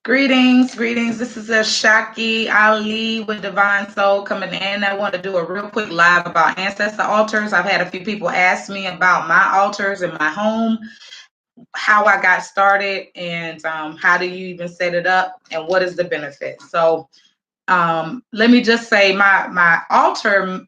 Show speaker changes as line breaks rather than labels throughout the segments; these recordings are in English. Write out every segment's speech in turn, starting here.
Greetings, greetings. This is Shaki Ali with Divine Soul coming in. I want to do a real quick live about ancestor altars. I've had a few people ask me about my altars in my home, how I got started, and how do you even set it up, and what is the benefit. So let me just say my altar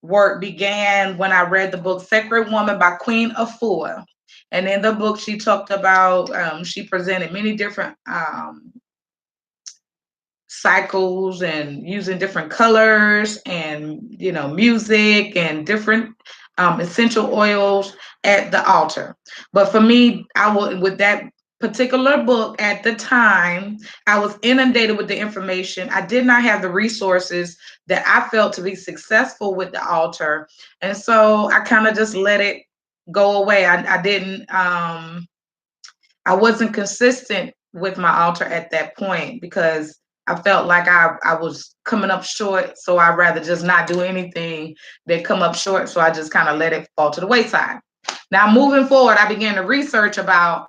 work began when I read the book Sacred Woman by Queen Afua. And in the book, she talked about, she presented many different cycles and using different colors and music and different essential oils at the altar. But for me, I would, with that particular book at the time, I was inundated with the information. I did not have the resources that I felt to be successful with the altar, and so I kind of just let it go away. I didn't I wasn't consistent with my altar at that point because I felt like I was coming up short. So I'd rather just not do anything than come up short. So I just kind of let it fall to the wayside. Now, moving forward, I began to research about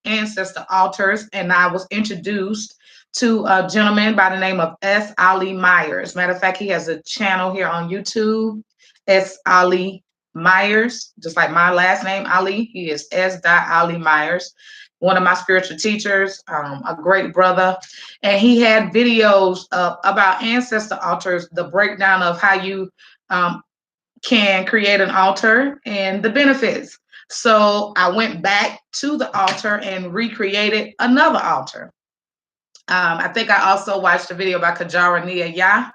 ancestor altars, and I was introduced to a gentleman by the name of S. Ali Myers. Matter of fact, he has a channel here on YouTube, S. Ali Myers, just like my last name, Ali. He is S. Ali Myers, one of my spiritual teachers, a great brother. And he had videos about ancestor altars, the breakdown of how you can create an altar and the benefits. So I went back to the altar and recreated another altar. I think I also watched a video by Kajara Nia Yah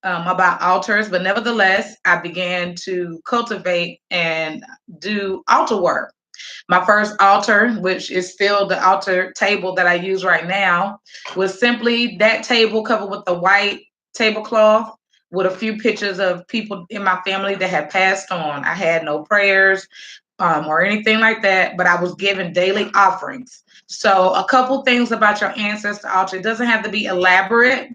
about altars, but nevertheless, I began to cultivate and do altar work. My first altar, which is still the altar table that I use right now, was simply that table covered with the white tablecloth with a few pictures of people in my family that had passed on. I had no prayers or anything like that, but I was given daily offerings. So a couple things about your ancestor altar. It doesn't have to be elaborate.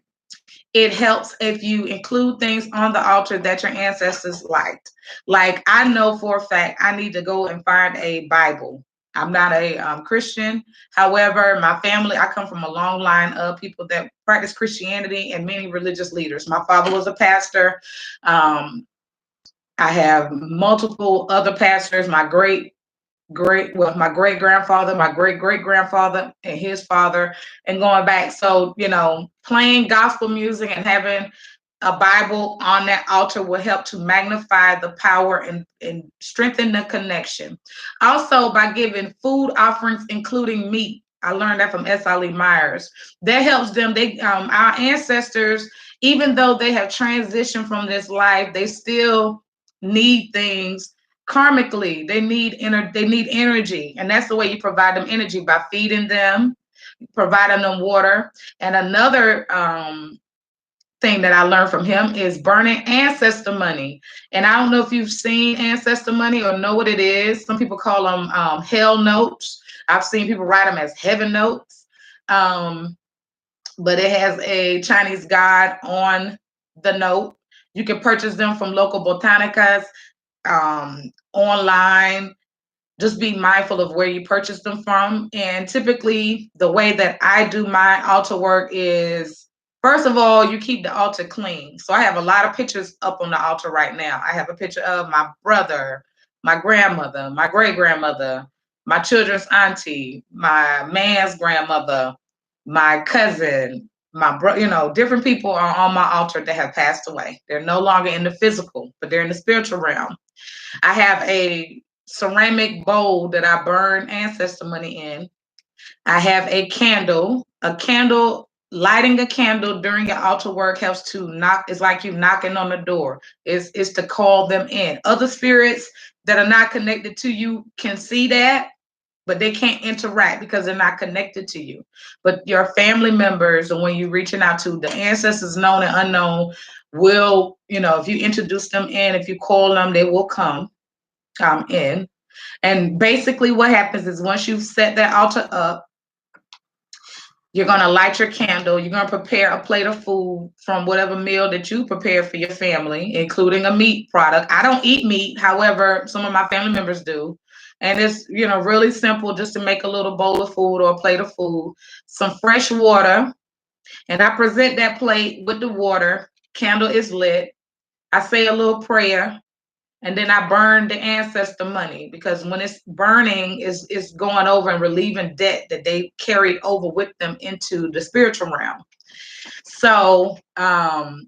It helps if you include things on the altar that your ancestors liked. Like I know for a fact I need to go and find a Bible. I'm not a Christian. However, my family, I come from a long line of people that practice Christianity and many religious leaders. My father was a pastor. I have multiple other pastors. My great my great grandfather, my great great grandfather, and his father, and going back. So, playing gospel music and having a Bible on that altar will help to magnify the power and strengthen the connection. Also, by giving food offerings, including meat. I learned that from S. Ali Myers. That helps them. Our ancestors, even though they have transitioned from this life, they still need things karmically. They need energy, and that's the way you provide them energy, by feeding them, providing them water. And another thing that I learned from him is burning ancestor money. And I don't know if you've seen ancestor money or know what it is. Some people call them hell notes. I've seen people write them as heaven notes. But it has a Chinese god on the note. You can purchase them from local botanicas, online. Just be mindful of where you purchase them from. And typically, the way that I do my altar work is, first of all, you keep the altar clean. So I have a lot of pictures up on the altar right now. I have a picture of my brother, my grandmother, my great grandmother, my children's auntie, my man's grandmother, my cousin, my bro, different people are on my altar that have passed away. They're no longer in the physical, but they're in the spiritual realm. I have a ceramic bowl that I burn ancestor money in. I have a candle. Lighting a candle during your altar work helps to knock. It's like you knocking on the door. It's to call them in. Other spirits that are not connected to you can see that, but they can't interact because they're not connected to you. But your family members, and when you're reaching out to the ancestors, known and unknown, will, if you introduce them in, if you call them, they will come in. And basically what happens is once you've set that altar up, You're going to light your candle. You're going to prepare a plate of food from whatever meal that you prepare for your family, including a meat product. I don't eat meat. However, some of my family members do. And it's, really simple just to make a little bowl of food or a plate of food, some fresh water. And I present that plate with the water. Candle is lit. I say a little prayer. And then I burn the ancestor money, because when it's burning, it's going over and relieving debt that they carried over with them into the spiritual realm. So, and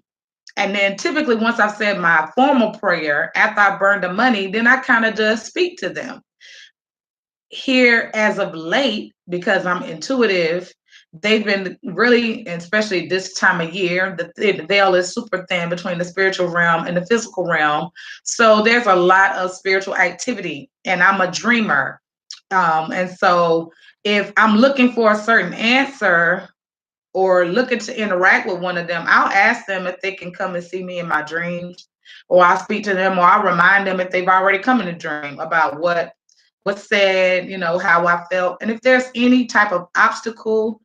then typically once I've said my formal prayer, after I burn the money, then I kind of just speak to them. Here as of late, because I'm intuitive, they've been really, especially this time of year, the veil is super thin between the spiritual realm and the physical realm. So there's a lot of spiritual activity, and I'm a dreamer. And so if I'm looking for a certain answer or looking to interact with one of them, I'll ask them if they can come and see me in my dreams, or I'll speak to them, or I'll remind them if they've already come in a dream about what's said, how I felt. And if there's any type of obstacle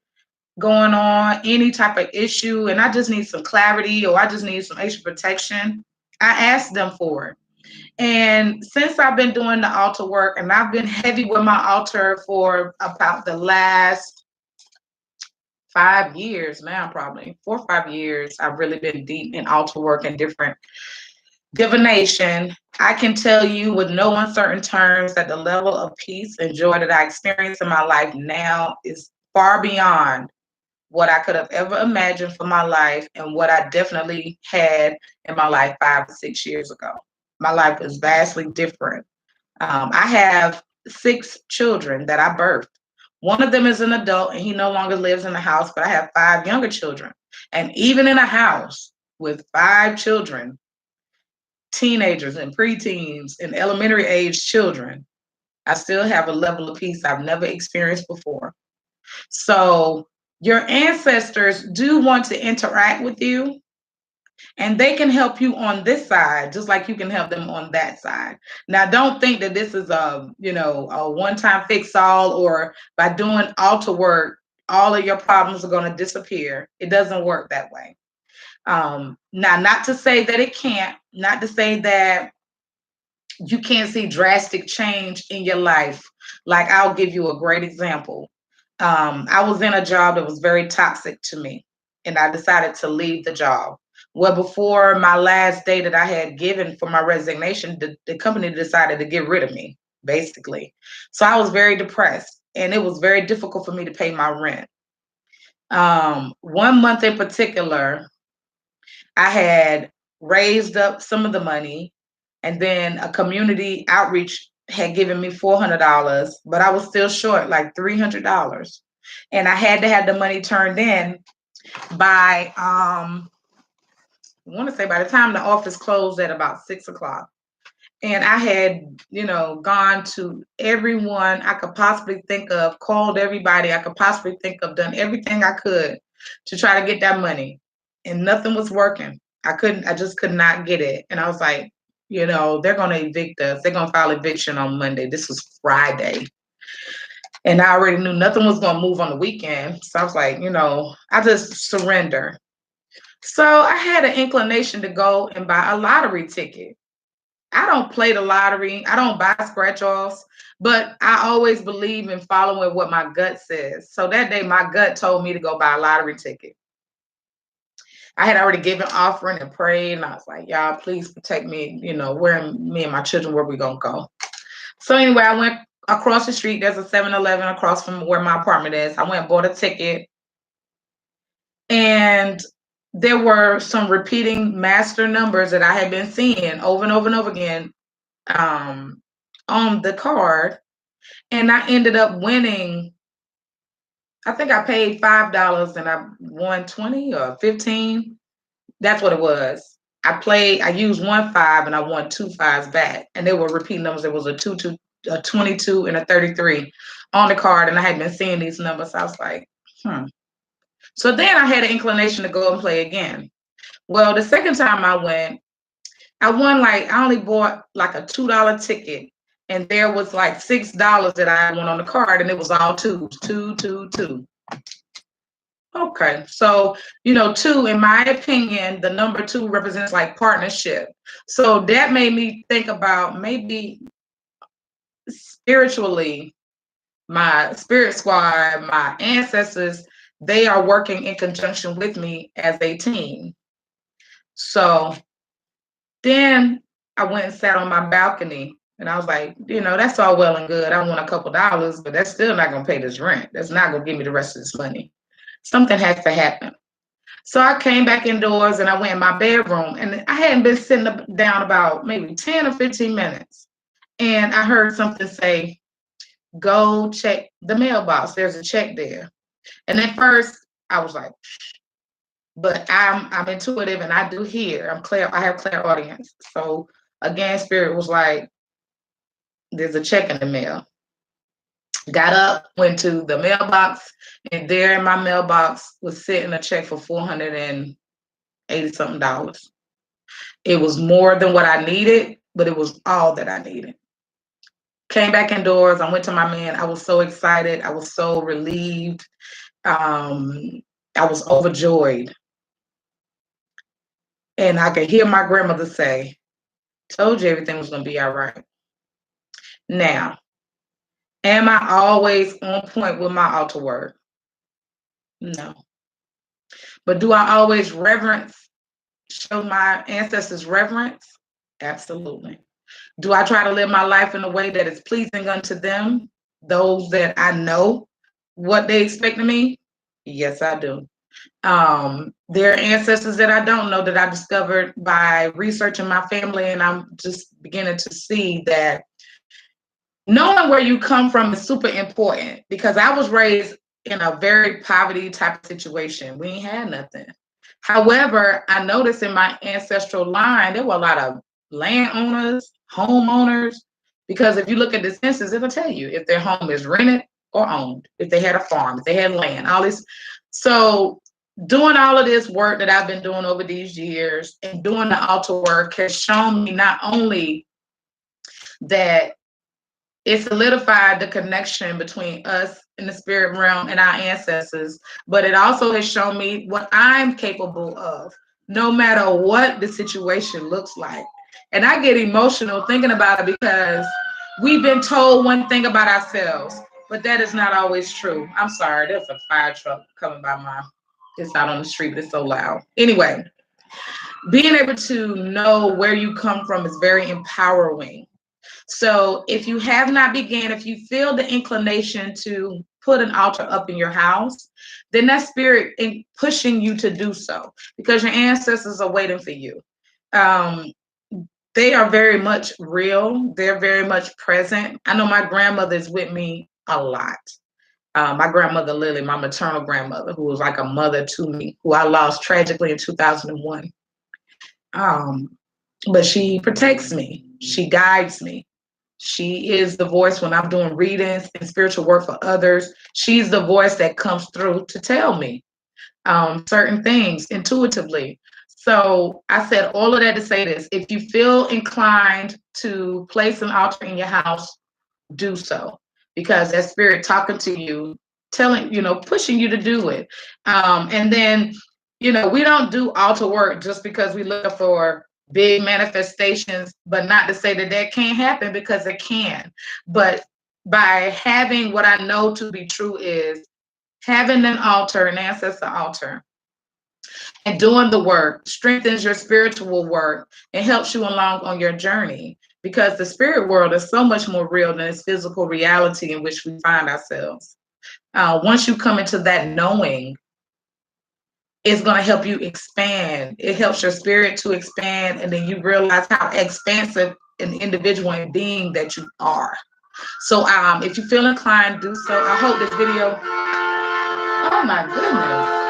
going on, any type of issue, and I just need some clarity or I just need some extra protection, I ask them for it. And since I've been doing the altar work, and I've been heavy with my altar for about the last 5 years now, probably 4 or 5 years, I've really been deep in altar work and different divination. I can tell you with no uncertain terms that the level of peace and joy that I experience in my life now is far beyond what I could have ever imagined for my life and what I definitely had in my life 5 or 6 years ago. My life is vastly different. I have 6 children that I birthed. One of them is an adult and he no longer lives in the house, but I have 5 younger children. And even in a house with 5 children, teenagers and preteens and elementary age children, I still have a level of peace I've never experienced before. So your ancestors do want to interact with you, and they can help you on this side just like you can help them on that side. Now, don't think that this is a one-time fix all, or by doing altar work all of your problems are going to disappear. It doesn't work that way. Now, not to say that it can't, not to say that you can't see drastic change in your life. Like, I'll give you a great example. I was in a job that was very toxic to me, and I decided to leave the job. Well, before my last day that I had given for my resignation, the company decided to get rid of me, basically. So I was very depressed, and it was very difficult for me to pay my rent. 1 month in particular, I had raised up some of the money, and then a community outreach had given me $400, but I was still short like $300. And I had to have the money turned in by, I want to say by the time the office closed at about 6 o'clock. And I had, gone to everyone I could possibly think of, called everybody I could possibly think of, done everything I could to try to get that money. And nothing was working. I just could not get it. And I was like, they're going to evict us. They're going to file eviction on Monday. This was Friday. And I already knew nothing was going to move on the weekend. So I was like, I just surrender. So I had an inclination to go and buy a lottery ticket. I don't play the lottery. I don't buy scratch offs, but I always believe in following what my gut says. So that day, my gut told me to go buy a lottery ticket. I had already given offering and prayed, and I was like, y'all, please protect me, where me and my children, where we gonna go. So anyway, I went across the street. There's a 7-Eleven across from where my apartment is. I went and bought a ticket, and there were some repeating master numbers that I had been seeing over and over and over again on the card. And I ended up winning. I think I paid $5 and I won 20 or 15. That's what it was. I used 1 5 and I won 2 5s back. And they were repeating numbers. There was a 22, and a 33 on the card. And I had been seeing these numbers. So I was like, So then I had an inclination to go and play again. Well, the second time I went, I only bought like a $2 ticket. And there was like $6 that I won on the card, and it was all twos, two, two, two. Okay, so two, in my opinion, the number two represents like partnership. So that made me think about maybe spiritually, my spirit squad, my ancestors, they are working in conjunction with me as a team. So then I went and sat on my balcony and I was like, that's all well and good. I want a couple dollars, but that's still not going to pay this rent. That's not going to give me the rest of this money. Something has to happen. So I came back indoors and I went in my bedroom, and I hadn't been sitting down about maybe 10 or 15 minutes. And I heard something say, go check the mailbox. There's a check there. And at first I was like, but I'm intuitive and I do hear. I have clairaudience. So again, spirit was like, there's a check in the mail. Got up, went to the mailbox, and there in my mailbox was sitting a check for $480 something. It was more than what I needed, but it was all that I needed. Came back indoors. I went to my man. I was so excited. I was so relieved. I was overjoyed. And I could hear my grandmother say, told you everything was going to be all right. Now, am I always on point with my altar work? No. But do I always show my ancestors reverence? Absolutely. Do I try to live my life in a way that is pleasing unto them, those that I know what they expect of me? Yes, I do. There are ancestors that I don't know that I discovered by researching my family, and I'm just beginning to see that knowing where you come from is super important, because I was raised in a very poverty type of situation. We ain't had nothing. However, I noticed in my ancestral line, there were a lot of landowners, homeowners, because if you look at the census, it'll tell you if their home is rented or owned, if they had a farm, if they had land, all this. So doing all of this work that I've been doing over these years and doing the altar work has shown me not only that it solidified the connection between us in the spirit realm and our ancestors, but it also has shown me what I'm capable of, no matter what the situation looks like. And I get emotional thinking about it because we've been told one thing about ourselves, but that is not always true. I'm sorry, there's a fire truck coming by it's out on the street, but it's so loud. Anyway, being able to know where you come from is very empowering. So if you have not began, if you feel the inclination to put an altar up in your house, then that spirit is pushing you to do so, because your ancestors are waiting for you. They are very much real. They're very much present. I know my grandmother is with me a lot. My grandmother Lily, my maternal grandmother, who was like a mother to me, who I lost tragically in 2001. But she protects me. She guides me. She is the voice when I'm doing readings and spiritual work for others. She's the voice that comes through to tell me certain things intuitively. So I said all of that to say this. If you feel inclined to place an altar in your house, do so, because that spirit talking to you, telling, pushing you to do it. And then, we don't do altar work just because we look for big manifestations, but not to say that that can't happen, because it can. But by having what I know to be true is having an altar, an ancestor altar, and doing the work strengthens your spiritual work and helps you along on your journey, because the spirit world is so much more real than this physical reality in which we find ourselves. Once you come into that knowing, it's going to help you expand. It helps your spirit to expand, and then you realize how expansive an individual and being that you are. So if you feel inclined, do so. I hope this video, oh my goodness,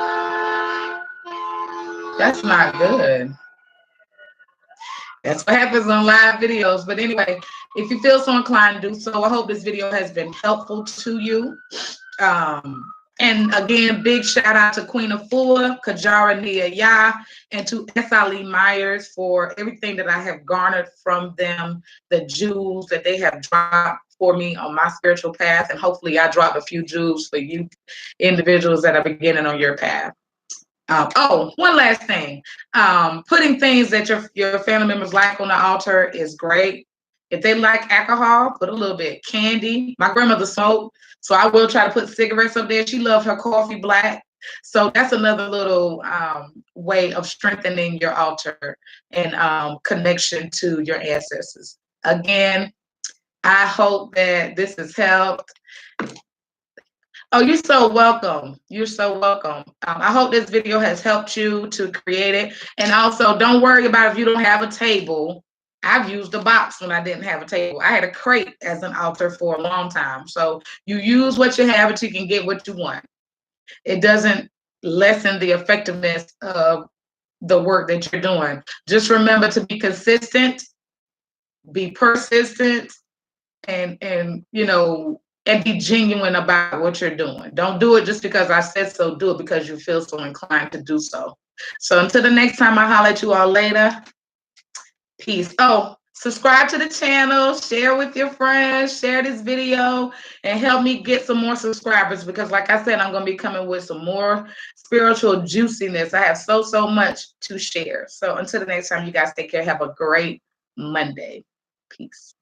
that's not good. That's what happens on live videos. But anyway, if you feel so inclined, do so. I hope this video has been helpful to you. And again, big shout out to Queen Afua, Kajara Nia Yah, and to S.I. Myers for everything that I have garnered from them, the jewels that they have dropped for me on my spiritual path. And hopefully I dropped a few jewels for you individuals that are beginning on your path. Oh, one last thing. Putting things that your family members like on the altar is great. If they like alcohol, put a little bit. Candy. My grandmother smoked, so I will try to put cigarettes up there. She loved her coffee black. So that's another little way of strengthening your altar and connection to your ancestors. Again, I hope that this has helped. Oh, you're so welcome. You're so welcome. I hope this video has helped you to create it. And also, don't worry about if you don't have a table. I've used a box when I didn't have a table. I had a crate as an altar for a long time. So you use what you have until you can get what you want. It doesn't lessen the effectiveness of the work that you're doing. Just remember to be consistent, be persistent, and and be genuine about what you're doing. Don't do it just because I said so. Do it because you feel so inclined to do so. So until the next time, I holler at you all later. Peace. Oh, subscribe to the channel, share with your friends, share this video, and help me get some more subscribers, because like I said, I'm going to be coming with some more spiritual juiciness. I have so much to share. So until the next time, you guys take care. Have a great Monday. Peace.